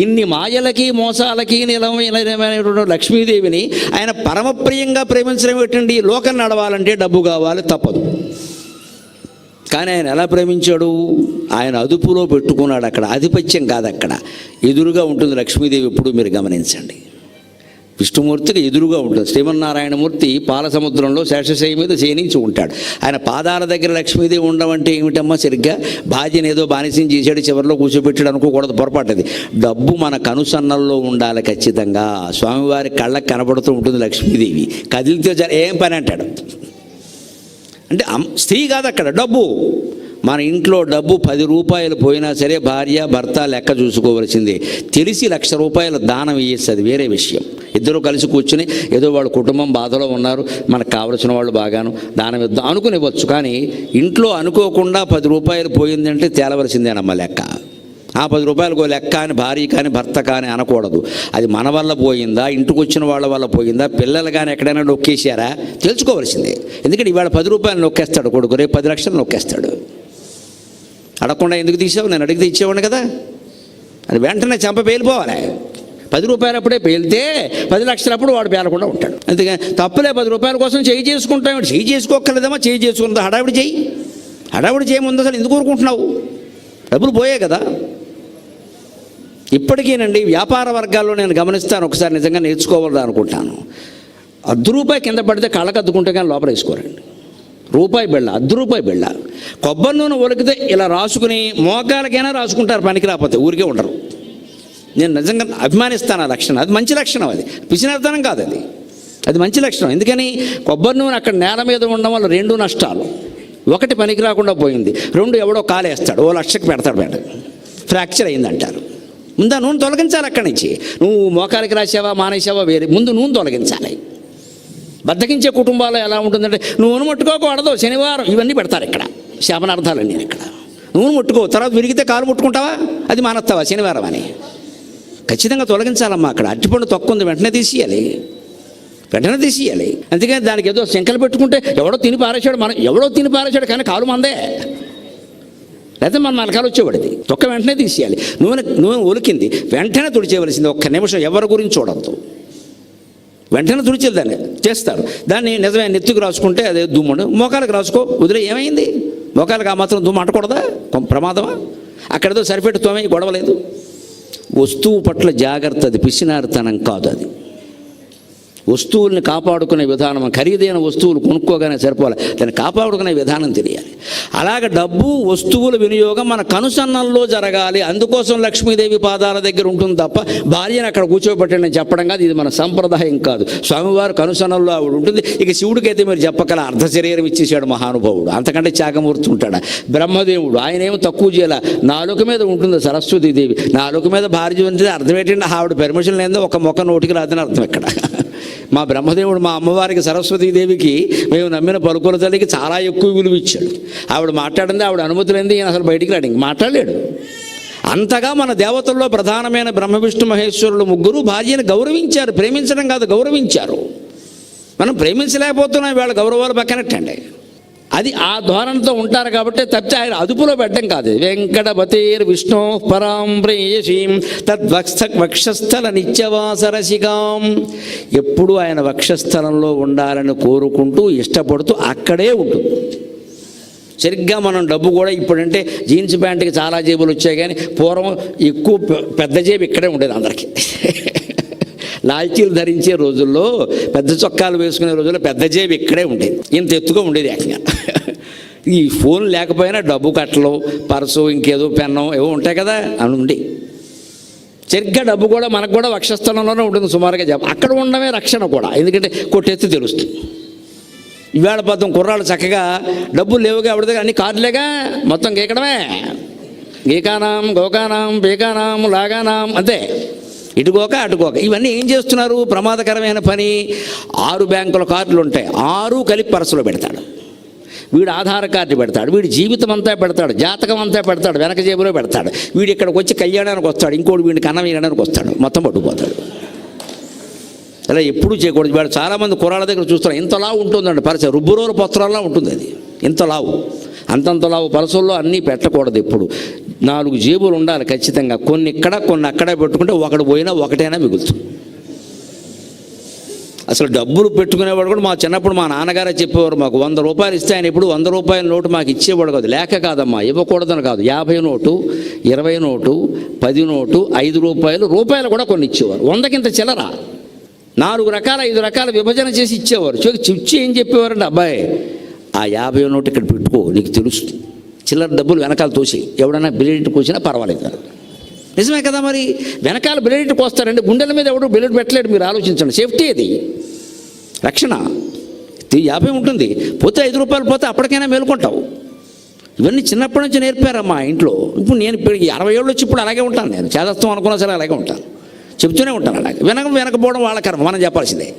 ఇన్ని మాయలకి మోసాలకి నిలమైనటువంటి లక్ష్మీదేవిని ఆయన పరమప్రియంగా ప్రేమించడం ఏంటండి? లోకం నడవాలంటే డబ్బు కావాలి, తప్పదు. కానీ ఆయన ఎలా ప్రేమించాడు? ఆయన అదుపులో పెట్టుకున్నాడు. అక్కడ ఆధిపత్యం కాదు, అక్కడ ఎదురుగా ఉంటుంది లక్ష్మీదేవి. ఎప్పుడు మీరు గమనించండి, విష్ణుమూర్తికి ఎదురుగా ఉంటుంది. శ్రీమన్నారాయణమూర్తి పాల సముద్రంలో శేషశయ్య మీద శయనించి ఉంటాడు. ఆయన పాదాల దగ్గర లక్ష్మీదేవి ఉండమంటే ఏమిటమ్మా? సరిగ్గా భార్యను ఏదో బానిసం చేశాడు, చివరిలో కూర్చోబెట్టాడు అనుకోకూడదు, పొరపాటుది. డబ్బు మన కనుసన్నల్లో ఉండాలి ఖచ్చితంగా. స్వామివారి కళ్ళకు కనబడుతూ ఉంటుంది లక్ష్మీదేవి. కదిలితే ఏం పని అంటాడు. అంటే స్త్రీ కాదు అక్కడ, డబ్బు. మన ఇంట్లో డబ్బు 10 రూపాయలు పోయినా సరే భార్య భర్త లెక్క చూసుకోవలసిందే. తెలిసి 1,00,000 రూపాయలు దానం ఇయ్యేసి, అది వేరే విషయం. ఇద్దరు కలిసి కూర్చుని ఏదో వాళ్ళ కుటుంబం బాధలో ఉన్నారు, మనకు కావలసిన వాళ్ళు బాగాను దానం ఇద్దాం అనుకుని ఇవ్వచ్చు. కానీ ఇంట్లో అనుకోకుండా 10 రూపాయలు పోయిందంటే తేలవలసిందేనమ్మ లెక్క. ఆ 10 రూపాయలకు లెక్క అని భార్య కానీ భర్త కానీ అనకూడదు. అది మన వల్ల పోయిందా, ఇంటికి వచ్చిన వాళ్ళ వల్ల పోయిందా, పిల్లలు కానీ ఎక్కడైనా నొక్కేశారా తెలుసుకోవాల్సిందే. ఎందుకంటే ఇవాళ 10 రూపాయలు నొక్కేస్తాడు కొడుకు, రేపు 10 లక్షలు నొక్కేస్తాడు. అడగకుండా ఎందుకు తీసావు? నేను అడిగితే ఇచ్చేవాడిని కదా. అది వెంటనే చెంప పేలిపోవాలి. 10 రూపాయలు అప్పుడే పేలితే 10 లక్షలు అప్పుడు వాడు పేలకుండా ఉంటాడు. అందుకని తప్పులే, 10 రూపాయల కోసం చేయి చేసుకుంటాం. చేయి చేసుకోక్కర్లేదమ్మా, చేయి చేసుకుందా హడావిడి చేయి. హడావిడి చేయముందు అసలు ఎందుకు ఊరుకుంటున్నావు? డబ్బులు పోయే కదా. ఇప్పటికీనండి వ్యాపార వర్గాల్లో నేను గమనిస్తాను, ఒకసారి నిజంగా నేర్చుకోవాలని అనుకుంటాను. ₹1 కింద పడితే కళ్ళకు అద్దుకుంటే కానీ లోపల వేసుకోరండి. రూపాయి బిళ్ళ, ₹1 బిళ్ళ. కొబ్బరి నూనె ఒలికితే ఇలా రాసుకుని మోకాలకైనా రాసుకుంటారు, పనికి రాకపోతే ఊరికే ఉండరు. నేను నిజంగా అభిమానిస్తాను ఆ లక్షణం. అది మంచి లక్షణం, అది పిసినర్థనం కాదు, అది మంచి లక్షణం. ఎందుకని? కొబ్బరి నూనె అక్కడ నేల మీద ఉండడం వల్ల 2 నష్టాలు. 1 పనికి రాకుండా పోయింది, 2 ఎవడో కాలేస్తాడు, ₹1,00,000కి పెడతాడు, ఫ్రాక్చర్ అయిందంటారు. ముందు నూనె తొలగించాలి అక్కడి నుంచి. నువ్వు మోకాలికి రాసావా మానేసావా వేరే, ముందు నూనె తొలగించాలి. బద్దకించే కుటుంబాల్లో ఎలా ఉంటుందంటే నూనె ముట్టుకోకూడదు శనివారం, ఇవన్నీ పెడతారు ఇక్కడ శాపనార్థాలన్నీ. ఇక్కడ నూనె ముట్టుకో, తర్వాత విరిగితే కాలు ముట్టుకుంటావా, అది మానేస్తావా శనివారం అని. ఖచ్చితంగా తొలగించాలమ్మా. అక్కడ అరటిపండు తొక్కుంది, వెంటనే తీసేయాలి. అందుకని దానికి ఏదో శంకలు పెట్టుకుంటే ఎవడో తిని పారేశాడు కానీ కాలు మందే, లేకపోతే మన మలకాలు వచ్చేవాడిది. తొక్క వెంటనే తీసేయాలి. నూనె ఒలికింది వెంటనే తుడిచేయవలసింది. 1 నిమిషం ఎవరి గురించి చూడద్దు, వెంటనే తుడిచేది. దాన్ని చేస్తారు. దాన్ని నిజమైన నెత్తుకు రాసుకుంటే అదే దుమ్ముడు, మోకాలకు రాసుకో, వదిలే, ఏమైంది? మోకాలకు ఆ మాత్రం దుమ్ము అంటకూడదా? ప్రమాదమా? అక్కడతో సరిపెట్టి తోమే, గొడవలేదు. వస్తువు పట్ల జాగ్రత్త, అది పిసినారితనం కాదు. అది వస్తువుల్ని కాపాడుకునే విధానం. ఖరీదైన వస్తువులు కొనుక్కోగానే సరిపోవాలి, దాన్ని కాపాడుకునే విధానం తెలియాలి. అలాగ డబ్బు వస్తువుల వినియోగం మన కనుసన్నల్లో జరగాలి. అందుకోసం లక్ష్మీదేవి పాదాల దగ్గర ఉంటుంది తప్ప భార్యను అక్కడ కూర్చోబెట్టండి చెప్పడం కాదు. ఇది మన సంప్రదాయం కాదు. స్వామివారు కనుసన్నల్లో ఆవిడ ఉంటుంది. ఇక శివుడికైతే మీరు చెప్పగల అర్ధ శరీరం ఇచ్చేసాడు మహానుభావుడు, అంతకంటే త్యాగమూర్తి ఉంటాడా? బ్రహ్మదేవుడు, ఆయన ఏమో తక్కువ చేయాల. నాలుక మీద ఉంటుంది సరస్వతీదేవి, నాలుక మీద భార్య ఉంటుంది. అర్థం ఏంటంటే ఆవిడ పెర్మిషన్ లేదో ఒక మొక్క నోటికి రాదని అర్థం. ఇక్కడ మా బ్రహ్మదేవుడు మా అమ్మవారికి సరస్వతీదేవికి మేము నమ్మిన పలుకుల తల్లికి చాలా ఎక్కువ విలువ ఇచ్చాడు. ఆవిడ మాట్లాడింది, ఆవిడ అనుమతి లేనిది ఈయన అసలు బయటికి రాడు, మాట్లాడలేడు. అంతగా మన దేవతల్లో ప్రధానమైన బ్రహ్మ విష్ణు మహేశ్వరులు ముగ్గురు భార్యను గౌరవించారు. ప్రేమించడం కాదు, గౌరవించారు. మనం ప్రేమించలేకపోతున్నాం, వీళ్ళ గౌరవాలు పక్కనట్టండి. అది ఆ ధోరణితో ఉంటారు కాబట్టి తప్పితే ఆయన అదుపులో పెట్టడం కాదు. వెంకటపతేర్ విష్ణు పరాం ప్రేయసీం వక్షస్థల నిత్యవాసరసికాం. ఎప్పుడు ఆయన వక్షస్థలంలో ఉండాలని కోరుకుంటూ ఇష్టపడుతూ అక్కడే ఉంటుంది. సరిగ్గా మనం డబ్బు కూడా ఇప్పుడంటే జీన్స్ ప్యాంటుకి చాలా జేబులు వచ్చాయి, కానీ పూర్వం ఎక్కువ పెద్ద జేబు ఇక్కడే ఉండేది అందరికీ. లాల్చీలు ధరించే రోజుల్లో, పెద్ద చొక్కాలు వేసుకునే రోజుల్లో పెద్ద జేబు ఇక్కడే ఉండేది, ఇంత ఎత్తుగా ఉండేది ఏకంగా. ఈ ఫోన్ లేకపోయినా డబ్బు కట్టలు, పర్సు, ఇంకేదో పెన్నం ఏవో ఉంటాయి కదా అని ఉండి. సరిగ్గా డబ్బు కూడా మనకు కూడా వక్షస్థలంలోనే ఉంటుంది సుమారుగా. అక్కడ ఉండడమే రక్షణ కూడా, ఎందుకంటే కొట్టెత్తి తెలుస్తుంది. ఇవాళ పద్ధం కుర్రాళ్ళు చక్కగా డబ్బులు లేవుగా, ఎవరిదే అన్ని కార్డులేగా, మొత్తం గీకడమే. గీకానాం గోకానాం బేకానాం లాగానాం, అంతే. ఇటుకోక అటుకోక. ఇవన్నీ ఏం చేస్తున్నారు? ప్రమాదకరమైన పని. 6 బ్యాంకుల కార్డులు ఉంటాయి, 6 కలిపి పర్సులో పెడతాడు. వీడు ఆధార్ కార్డు పెడతాడు, వీడి జీవితం అంతా పెడతాడు, జాతకం అంతా పెడతాడు, వెనక జేబులో పెడతాడు. వీడు ఇక్కడికి వచ్చి కళ్యాణానికి వస్తాడు, ఇంకోటి వీడిని కన్నం వేయడానికి వస్తాడు, మొత్తం పట్టుకుపోతాడు. అలా ఎప్పుడు చేయకూడదు. వాడు చాలామంది కుర్రాళ్ళ దగ్గర చూస్తారు, ఇంతలా ఉంటుందండి పరస, రుబ్బురోల పత్రాల్లో ఉంటుంది. అది ఇంతలావు, అంతంతలావు పరసల్లో అన్నీ పెట్టకూడదు ఎప్పుడు. 4 జేబులు ఉండాలి ఖచ్చితంగా. కొన్ని ఇక్కడ కొన్ని అక్కడ పెట్టుకుంటే ఒకటి పోయినా ఒకటైనా మిగులుతుంది. అసలు డబ్బులు పెట్టుకునేవాడు కూడా మా చిన్నప్పుడు మా నాన్నగారే చెప్పేవారు, మాకు 100 రూపాయలు ఇస్తే ఆయన ఇప్పుడు 100 రూపాయల నోటు మాకు ఇచ్చేవాడు కాదు. లేక కాదమ్మా, ఇవ్వకూడదని కాదు. 50 నోటు, 20 నోటు, 10 నోటు, 5 రూపాయలు కూడా కొన్ని ఇచ్చేవారు. 100కింత చిల్లర 4 రకాల 5 రకాల విభజన చేసి ఇచ్చేవారు. చిచ్చి ఏం చెప్పేవారండి, అబ్బాయి ఆ 50 నోటు ఇక్కడ పెట్టుకో, నీకు తెలుస్తుంది, చిల్లర డబ్బులు వెనకాల తోసి ఎవడన్నా బిల్లెట్ కోసినా పర్వాలేదు. నిజమే కదా. మరి వెనకాల బిల్లెట్ కోస్తారండి, గుండెల మీద ఎవడు బిల్లెట్ పెట్టలేడు. మీరు ఆలోచించండి, సేఫ్టీ అది, రక్షణ. 50 ఉంటుంది, పోతే 5 రూపాయలు పోతే అప్పటికైనా మేలుకుంటావు. ఇవన్నీ చిన్నప్పటి నుంచి నేర్పారమ్మా ఇంట్లో. ఇప్పుడు నేను 60 ఏళ్ళు వచ్చి ఇప్పుడు అలాగే ఉంటాను. నేను చేదస్తం అనుకున్నా సరే అలాగే ఉంటాను, చెప్తూనే ఉంటాను అలాగే. వెనకపోవడం వాళ్ళ కర్మ, మనం చెప్పాల్సిందే.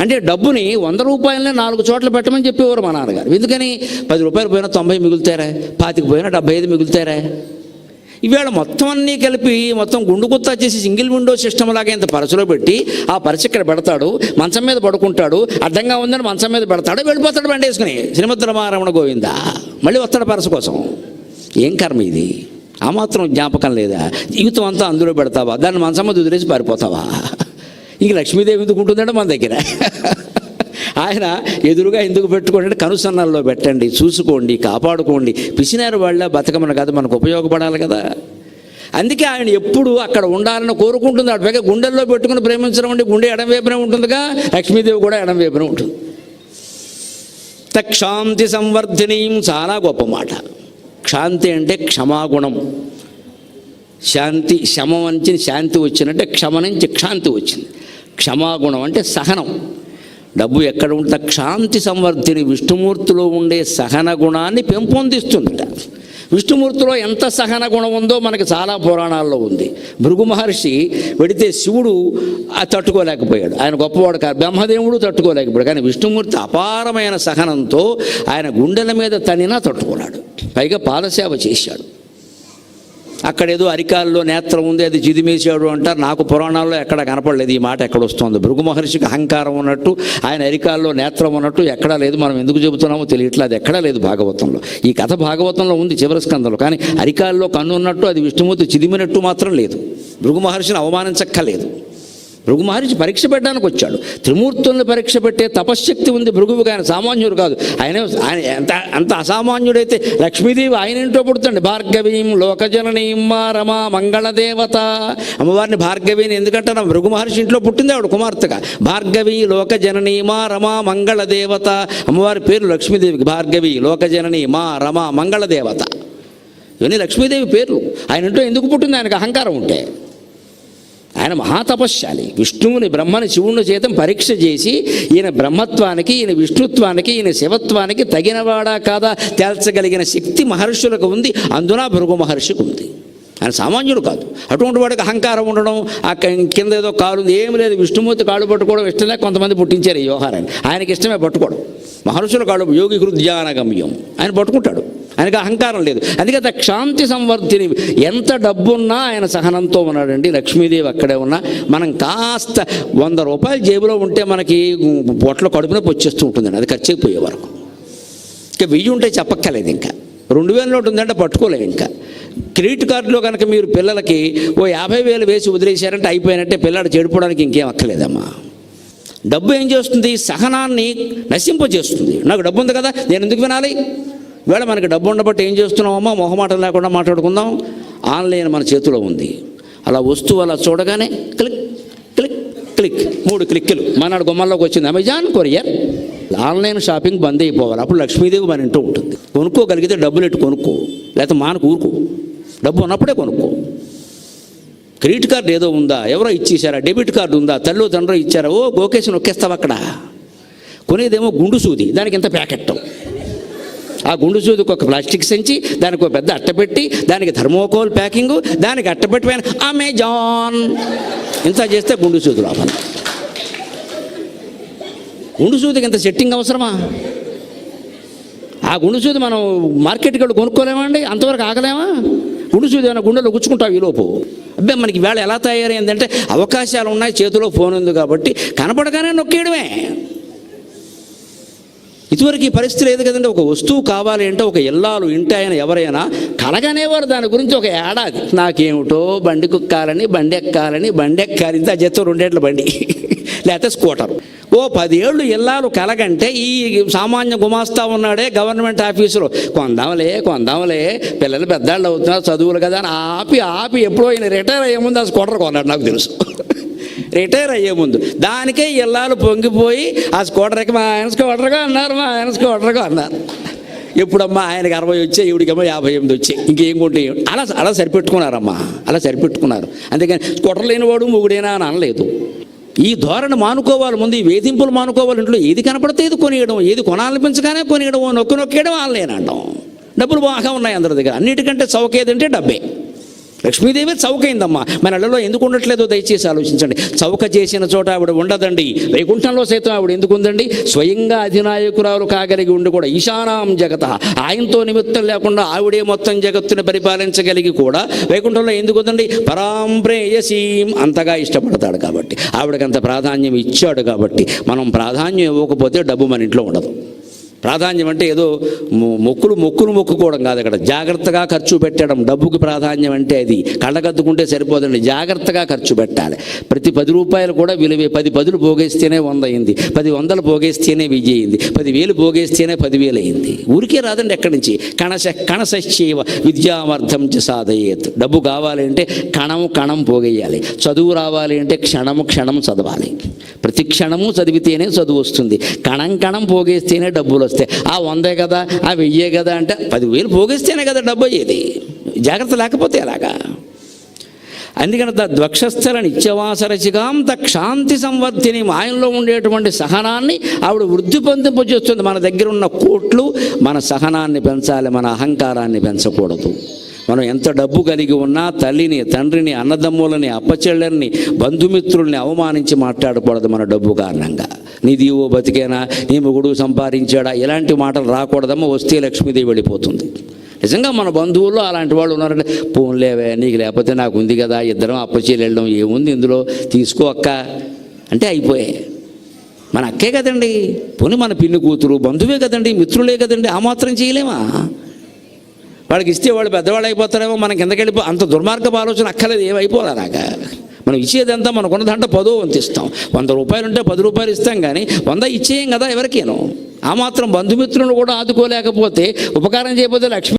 అంటే డబ్బుని 100 రూపాయలనే 4 చోట్ల పెట్టమని చెప్పేవారు మా నాన్నగారు. ఎందుకని 10 రూపాయలు పోయినా 90 మిగులుతారా, 25 పోయినా 75 మిగులుతారా. ఈవేళ మొత్తం అన్నీ కలిపి మొత్తం గుండు గుత్తా చేసి సింగిల్ విండో సిస్టమ్ లాగా ఇంత పరచులో పెట్టి ఆ పరచు ఇక్కడ పెడతాడు, మంచం మీద పడుకుంటాడు, అడ్డంగా ఉందని మంచం మీద పెడతాడు, వెళ్ళిపోతాడు బండి వేసుకుని శ్రీమద్రమారమణ గోవిందా, మళ్ళీ వస్తాడు పరచు కోసం. ఏం కర్మ ఇది, ఆ మాత్రం జ్ఞాపకం లేదా? జీవితం అంతా అందులో పెడతావా, దాన్ని మంచం మీద వదిలేసి పారిపోతావా? ఇంక లక్ష్మీదేవి ఎందుకు ఉంటుందంటే మన దగ్గర. ఆయన ఎదురుగా ఎందుకు పెట్టుకోండి, కనుసన్నల్లో పెట్టండి, చూసుకోండి, కాపాడుకోండి. పిసినారు వాళ్ళ బతకమని కాదు, మనకు ఉపయోగపడాలి కదా. అందుకే ఆయన ఎప్పుడు అక్కడ ఉండాలని కోరుకుంటుంది. అటు పైగా గుండెల్లో పెట్టుకుని ప్రేమించడం అంటే గుండె ఎడం వైపునే ఉంటుందిగా, లక్ష్మీదేవి కూడా ఎడం వైపునే ఉంటుంది. క్షాంతి సంవర్ధినీయం, చాలా గొప్ప మాట. క్షాంతి అంటే క్షమాగుణం. శాంతి, శమం నుంచి శాంతి వచ్చినట్టే క్షమ నుంచి క్షాంతి వచ్చింది. క్షమాగుణం అంటే సహనం. డబ్బు ఎక్కడ ఉంటే క్షాంతి సంవర్ధిని, విష్ణుమూర్తిలో ఉండే సహన గుణాన్ని పెంపొందిస్తుందట. విష్ణుమూర్తిలో ఎంత సహన గుణం ఉందో మనకి చాలా పురాణాల్లో ఉంది. భృగు మహర్షి వెడితే శివుడు తట్టుకోలేకపోయాడు, ఆయన గొప్పవాడు కాదు. బ్రహ్మదేవుడు తట్టుకోలేకపోయాడు, కానీ విష్ణుమూర్తి అపారమైన సహనంతో ఆయన గుండెల మీద తనినా తట్టుకున్నాడు. పైగా పాదసేవ చేశాడు. అక్కడేదో అరికాల్లో నేత్రం ఉంది, అది చిదిమేశాడు అంటారు. నాకు పురాణాల్లో ఎక్కడ కనపడలేదు ఈ మాట. ఎక్కడ వస్తుంది? భృగు మహర్షికి అహంకారం ఉన్నట్టు, ఆయన అరికాల్లో నేత్రం ఉన్నట్టు ఎక్కడా లేదు. మనం ఎందుకు చెబుతున్నామో తెలియట్లేదు, అది ఎక్కడా లేదు భాగవతంలో. ఈ కథ భాగవతంలో ఉంది చివరి స్కందంలో, కానీ అరికాల్లో కన్ను ఉన్నట్టు, అది విష్ణుమూర్తి చిదిమినట్టు మాత్రం లేదు. భృగు మహర్షిని అవమానించక్కలేదు. భృగు మహర్షి పరీక్ష పెట్టడానికి వచ్చాడు. త్రిమూర్తుల్ని పరీక్ష పెట్టే తపశ్శక్తి ఉంది భృగువుకి, ఆయన సామాన్యుడు కాదు. ఆయన అంత అసామాన్యుడైతే లక్ష్మీదేవి ఆయన ఇంట్లో పుడుతుంది. భార్గవీం లోకజననీం మా రమా మంగళదేవత. అమ్మవారిని భార్గవిని ఎందుకంటే నా భృగు మహర్షి ఇంట్లో పుట్టింది ఆవిడ కుమార్తెగా. భార్గవి లోకజననీ మా రమా మంగళదేవత. అమ్మవారి పేరు లక్ష్మీదేవికి భార్గవి, లోకజననీ, మా రమా, మంగళదేవత. ఇవన్నీ లక్ష్మీదేవి పేర్లు. ఆయన ఇంట్లో ఎందుకు పుట్టింది? ఆయనకు అహంకారం ఉంటే. ఆయన మహాతపశ్శాలి. విష్ణువుని, బ్రహ్మని, శివుని చేతం పరీక్ష చేసి ఈయన బ్రహ్మత్వానికి, ఈయన విష్ణుత్వానికి, ఈయన శివత్వానికి తగినవాడా కాదా తేల్చగలిగిన శక్తి మహర్షులకు ఉంది. అందున భృగు మహర్షికి ఉంది. ఆయన సామాన్యుడు కాదు. అటువంటి వాడికి అహంకారం ఉండడం, ఆ కింద ఏదో కాలు ఏమి లేదు. విష్ణుమూర్తి కాళ్ళు పట్టుకోవడం ఇష్టమే, కొంతమంది పుట్టించారు ఈ వ్యవహారాన్ని. ఆయనకి ఇష్టమే పట్టుకోవడం. మహర్షుల కాళ్ళు యోగి కృద్యానగమ్యం, ఆయన పట్టుకుంటాడు. ఆయనకు అహంకారం లేదు. అందుకే క్షాంతి సంవర్ధిని. ఎంత డబ్బున్నా ఆయన సహనంతో ఉన్నాడండి. లక్ష్మీదేవి అక్కడే ఉన్నా మనం కాస్త 100 రూపాయలు జేబులో ఉంటే మనకి పొట్ల కడుపున వచ్చేస్తూ ఉంటుందండి, అది ఖర్చు అయిపోయే వరకు. ఇంకా 1000 ఉంటే చెప్పక్కర్లేదు. ఇంకా 2000 నోటు ఉందంటే పట్టుకోలేదు. ఇంకా క్రెడిట్ కార్డులో కనుక మీరు పిల్లలకి ఓ 50,000 వేసి వదిలేశారంటే అయిపోయినట్టే, పిల్లడు చెడిపోవడానికి ఇంకేం అక్కర్లేదమ్మా. డబ్బు ఏం చేస్తుంది? సహనాన్ని నశింపజేస్తుంది. నాకు డబ్బు ఉంది కదా, నేను ఎందుకు వినాలి? ఇవాళ మనకి డబ్బు ఉండబట్టి ఏం చేస్తున్నామమ్మా, మొహమాటం లేకుండా మాట్లాడుకుందాం. ఆన్లైన్ మన చేతిలో ఉంది. అలా వస్తువు అలా చూడగానే క్లిక్ క్లిక్ క్లిక్, 3 క్లిక్కులు మన గుమ్మల్లోకి వచ్చింది. Amazon, courier. ఆన్లైన్ షాపింగ్ బంద్ అయిపోవాలి. అప్పుడు లక్ష్మీదేవి మన ఇంటూ ఉంటుంది. కొనుక్కోగలిగితే డబ్బులు ఎట్టు కొనుక్కో, లేకపోతే మానకు ఊరుకో. డబ్బు ఉన్నప్పుడే కొనుక్కో. క్రెడిట్ కార్డు ఏదో ఉందా, ఎవరో ఇచ్చేసారా, డెబిట్ కార్డు ఉందా, తల్లి తండ్రో ఇచ్చారా, ఓ గోకేసి నొక్కేస్తావు అక్కడ. కొనేదేమో గుండు సూది, దానికి ఇంత ప్యాకెట్. ఆ గుండు సూదికి ఒక ప్లాస్టిక్ సంచి, దానికి ఒక పెద్ద అట్ట పెట్టి, దానికి థర్మోకోల్ ప్యాకింగు, దానికి అట్టపెట్టిపోయిన అమెజాన్. ఇంత చేస్తే గుండు సూది లోపల. గుండు సూదికి ఇంత సెట్టింగ్ అవసరమా? ఆ గుండు సూది మనం మార్కెట్కి వెళ్ళి కొనుక్కోలేమండి, అంతవరకు ఆగలేమా? గుండు సూది ఏమైనా గుండెలో గుచ్చుకుంటావు ఈలోపు. అబ్బాయి మనకి వేళ ఎలా తయారైందంటే అవకాశాలు ఉన్నాయి, చేతిలో ఫోన్ ఉంది కాబట్టి కనపడగానే నొక్కేయడమే. ఇదివరకు ఈ పరిస్థితి లేదు కదండి. ఒక వస్తువు కావాలి అంటే ఒక ఇల్లాలు ఇంటి ఆయన ఎవరైనా కలగనేవారు దాని గురించి ఒక ఏడాది. నాకేమిటో బండి కుక్కాలని, బండి ఎక్కాలి ఇంత చెత్త 2 ఏళ్ల బండి లేకపోతే స్కూటర్. ఓ 10 ఏళ్ళు ఇల్లాలు కలగంటే ఈ సామాన్య గుమాస్తా ఉన్నాడే గవర్నమెంట్ ఆఫీసులో కొందాంలే పిల్లలు పెద్దాళ్ళు అవుతున్నారు చదువులు కదా అని ఆపి ఎప్పుడో ఆయన రిటైర్ అయ్యే ముందు ఆ స్కూటర్ కొన్నాడు. నాకు తెలుసు, రిటైర్ అయ్యే ముందు దానికే ఇల్లాలు పొంగిపోయి ఆ స్కూటర్కి మా ఆయన స్కూటర్గా అన్నారు. ఎప్పుడమ్మా ఆయనకి 60 వచ్చాయి, ఈవిడికేమో 58 వచ్చాయి. ఇంకేం కొంటే అలా సరిపెట్టుకున్నారమ్మా, అలా సరిపెట్టుకున్నారు. అందుకని స్కూటర్ లేనివాడు మొగుడేనా అని అనలేదు. ఈ ధోరణి మానుకోవాలి ముందు, ఈ వేధింపులు మానుకోవాలి. ఇంట్లో ఏది కనపడితే ఏది కొనియడం, ఏది కొనాలనిపించగానే కొనియడం, నొక్కేయడం ఆన్లైన్ డబ్బులు బాగా ఉన్నాయి అందరి దగ్గర. అన్నిటికంటే చౌకేదంటే డబ్బే. లక్ష్మీదేవి చౌకైందమ్మా. మన ఇళ్లలో ఎందుకు ఉండట్లేదో దయచేసి ఆలోచించండి. చౌక చేసిన చోట ఆవిడ ఉండదండి. వైకుంఠంలో సైతం ఆవిడ ఎందుకు ఉందండి? స్వయంగా అధినాయకురాలు కాగలిగి ఉండి కూడా ఈశానాం జగత, ఆయనతో నిమిత్తం లేకుండా ఆవిడే మొత్తం జగత్తుని పరిపాలించగలిగి కూడా వైకుంఠంలో ఎందుకు ఉందండి? పరాం ప్రేయసీం, అంతగా ఇష్టపడతాడు కాబట్టి, ఆవిడకి అంత ప్రాధాన్యం ఇచ్చాడు కాబట్టి. మనం ప్రాధాన్యం ఇవ్వకపోతే డబ్బు మన ఇంట్లో ఉండదు. ప్రాధాన్యం అంటే ఏదో మొక్కుకోవడం కాదు. అక్కడ జాగ్రత్తగా ఖర్చు పెట్టడం. డబ్బుకి ప్రాధాన్యం అంటే అది కళ్ళకద్దుకుంటే సరిపోదండి, జాగ్రత్తగా ఖర్చు పెట్టాలి. ప్రతి 10 రూపాయలు కూడా విలువే. 10 పదులు పోగేస్తేనే 100 అయింది, 10 వందలు పోగేస్తేనే 1000 అయింది, 10,000 పోగేస్తేనే 10,000 అయింది. ఊరికే రాదండి ఎక్కడి నుంచి. కణశైవ విద్యామర్థం చ సాధయేత్. డబ్బు కావాలి అంటే కణం పోగేయాలి. చదువు రావాలి అంటే క్షణం చదవాలి. ప్రతి క్షణము చదివితేనే చదువు వస్తుంది. కణం పోగేస్తేనే డబ్బులు వస్తాయి. ఆ 100 కదా, ఆ 1000 కదా అంటే 10,000 పోగేస్తేనే కదా డబ్బు అయ్యేది. జాగ్రత్త లేకపోతే ఎలాగా? అందుకని ద్వక్షస్థల నిత్యవాసరచికాం క్షాంతి సంవర్ధిని, ఆయనలో ఉండేటువంటి సహనాన్ని ఆవిడ వృద్ధి పొందింపజేస్తుంది. మన దగ్గర ఉన్న కోట్లు మన సహనాన్ని పెంచాలి, మన అహంకారాన్ని పెంచకూడదు. మనం ఎంత డబ్బు కలిగి ఉన్నా తల్లిని, తండ్రిని, అన్నదమ్ములని, అప్పచెళ్ళని, బంధుమిత్రుల్ని అవమానించి మాట్లాడకూడదు మన డబ్బు కారణంగా. నీది ఓ బతికేనా, నీ మొగుడు సంపాదించాడా, ఇలాంటి మాటలు రాకూడదమ్మా. వస్తే లక్ష్మీదేవి వెళ్ళిపోతుంది. నిజంగా మన బంధువుల్లో అలాంటి వాళ్ళు ఉన్నారంటే, పోన్లేవే నీకు లేకపోతే నాకు ఉంది కదా, ఇద్దరం అప్పచెల్లి వెళ్ళడం ఏముంది ఇందులో, తీసుకో అక్క అంటే అయిపోయాయి. మన అక్కే కదండి, పోనీ మన పిన్ని కూతురు బంధువే కదండి, మిత్రులే కదండి, ఆ మాత్రం చేయలేమా? వాళ్ళకి ఇస్తే వాళ్ళు పెద్దవాళ్ళు అయిపోతారేమో, మనకి కిందకి అంత దుర్మార్గపు ఆలోచన అక్కర్లేదు. ఏమైపోవాలి అలాగా? మనం ఇచ్చేదంతా మనకున్న దాంట్లో 10వ వంతు ఇస్తాం. 100 రూపాయలు ఉంటే 10 రూపాయలు ఇస్తాం, కానీ 100 ఇచ్చేయం కదా ఎవరికేనో. ఆ మాత్రం బంధుమిత్రులను కూడా ఆదుకోలేకపోతే, ఉపకారం చేయకపోతే లక్ష్మీ